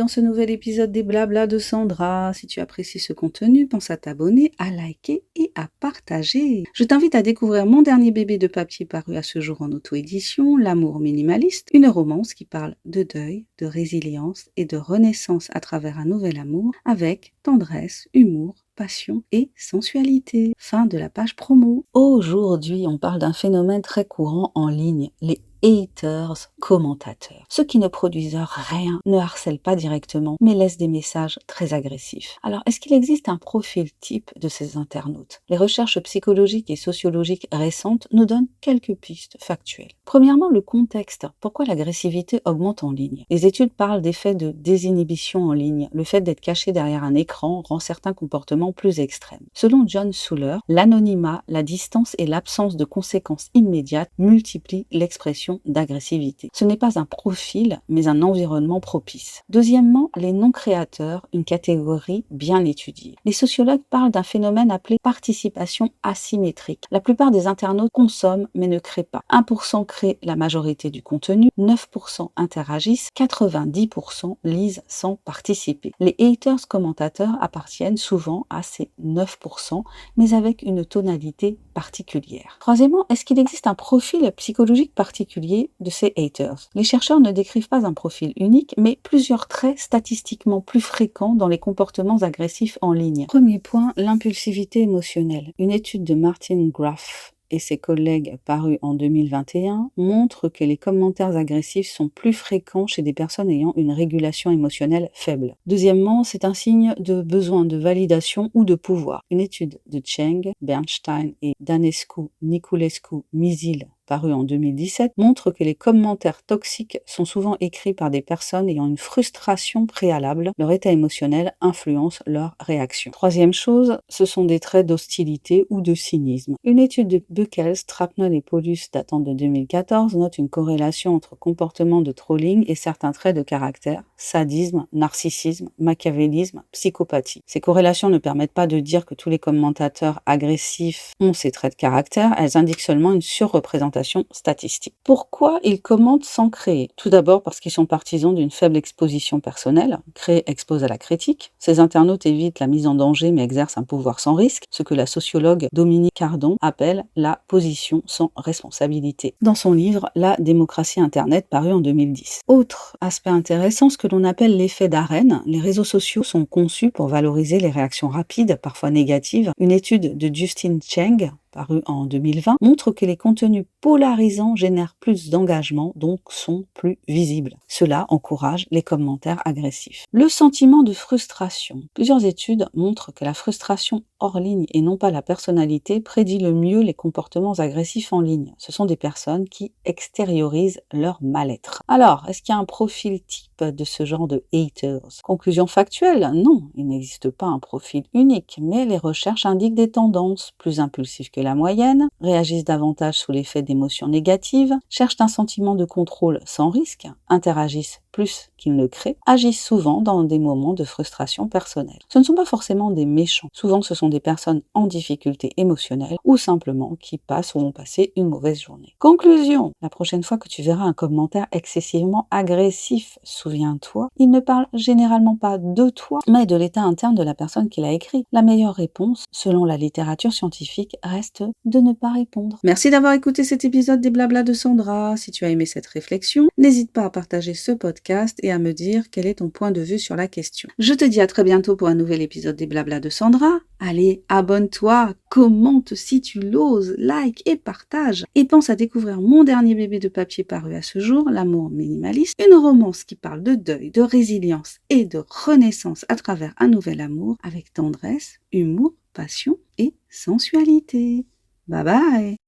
dans ce nouvel épisode des Blabla de Sandra. Si tu apprécies ce contenu, pense à t'abonner, à liker et à partager. Je t'invite à découvrir mon dernier bébé de papier paru à ce jour en auto-édition, L'amour minimaliste, une romance qui parle de deuil, de résilience et de renaissance à travers un nouvel amour avec tendresse, humour, passion et sensualité. Fin de la page promo. Aujourd'hui, on parle d'un phénomène très courant en ligne, les haters, commentateurs. Ceux qui ne produisent rien, ne harcèlent pas directement, mais laissent des messages très agressifs. Alors, est-ce qu'il existe un profil type de ces internautes? Les recherches psychologiques et sociologiques récentes nous donnent quelques pistes factuelles. Premièrement, le contexte. Pourquoi l'agressivité augmente en ligne? Les études parlent d'effets de désinhibition en ligne. Le fait d'être caché derrière un écran rend certains comportements plus extrêmes. Selon John Suller, l'anonymat, la distance et l'absence de conséquences immédiates multiplient l'expression d'agressivité. Ce n'est pas un profil, mais un environnement propice. Deuxièmement, les non-créateurs, une catégorie bien étudiée. Les sociologues parlent d'un phénomène appelé participation asymétrique. La plupart des internautes consomment mais ne créent pas. 1% créent la majorité du contenu, 9% interagissent, 90% lisent sans participer. Les haters commentateurs appartiennent souvent à ces 9%, mais avec une tonalité particulière. Troisièmement, est-ce qu'il existe un profil psychologique particulier de ces haters? Les chercheurs ne décrivent pas un profil unique, mais plusieurs traits statistiquement plus fréquents dans les comportements agressifs en ligne. Premier point, l'impulsivité émotionnelle. Une étude de Martin Graff et ses collègues parus en 2021 montrent que les commentaires agressifs sont plus fréquents chez des personnes ayant une régulation émotionnelle faible. Deuxièmement, c'est un signe de besoin de validation ou de pouvoir. Une étude de Cheng, Bernstein et Danescu, Niculescu, Misil paru en 2017, montre que les commentaires toxiques sont souvent écrits par des personnes ayant une frustration préalable. Leur état émotionnel influence leur réaction. Troisième chose, ce sont des traits d'hostilité ou de cynisme. Une étude de Buchholz, Trapnell et Paulus datant de 2014 note une corrélation entre comportement de trolling et certains traits de caractère, sadisme, narcissisme, machiavélisme, psychopathie. Ces corrélations ne permettent pas de dire que tous les commentateurs agressifs ont ces traits de caractère, elles indiquent seulement une surreprésentation statistique. Pourquoi ils commentent sans créer? Tout d'abord parce qu'ils sont partisans d'une faible exposition personnelle. Créer expose à la critique. Ces internautes évitent la mise en danger mais exercent un pouvoir sans risque, ce que la sociologue Dominique Cardon appelle la position sans responsabilité, dans son livre La démocratie Internet paru en 2010. Autre aspect intéressant, ce que l'on appelle l'effet d'arène. Les réseaux sociaux sont conçus pour valoriser les réactions rapides, parfois négatives. Une étude de Justin Cheng paru en 2020, montre que les contenus polarisants génèrent plus d'engagement, donc sont plus visibles. Cela encourage les commentaires agressifs. Le sentiment de frustration. Plusieurs études montrent que la frustration hors ligne et non pas la personnalité prédit le mieux les comportements agressifs en ligne. Ce sont des personnes qui extériorisent leur mal-être. Alors, est-ce qu'il y a un profil type de ce genre de haters? Conclusion factuelle? Non, il n'existe pas un profil unique, mais les recherches indiquent des tendances plus impulsives que la moyenne, réagissent davantage sous l'effet d'émotions négatives, cherchent un sentiment de contrôle sans risque, interagissent plus qu'ils ne créent, agissent souvent dans des moments de frustration personnelle. Ce ne sont pas forcément des méchants, souvent ce sont des personnes en difficulté émotionnelle ou simplement qui passent ou ont passé une mauvaise journée. Conclusion, la prochaine fois que tu verras un commentaire excessivement agressif, souviens-toi, il ne parle généralement pas de toi, mais de l'état interne de la personne qui l'a écrit. La meilleure réponse, selon la littérature scientifique, reste de ne pas répondre. Merci d'avoir écouté cet épisode des Blabla de Sandra. Si tu as aimé cette réflexion, n'hésite pas à partager ce podcast et à me dire quel est ton point de vue sur la question. Je te dis à très bientôt pour un nouvel épisode des Blabla de Sandra. Allez, abonne-toi, commente si tu l'oses, like et partage. Et pense à découvrir mon dernier bébé de papier paru à ce jour, L'amour minimaliste, une romance qui parle de deuil, de résilience et de renaissance à travers un nouvel amour avec tendresse, humour, passion et sensualité. Bye bye!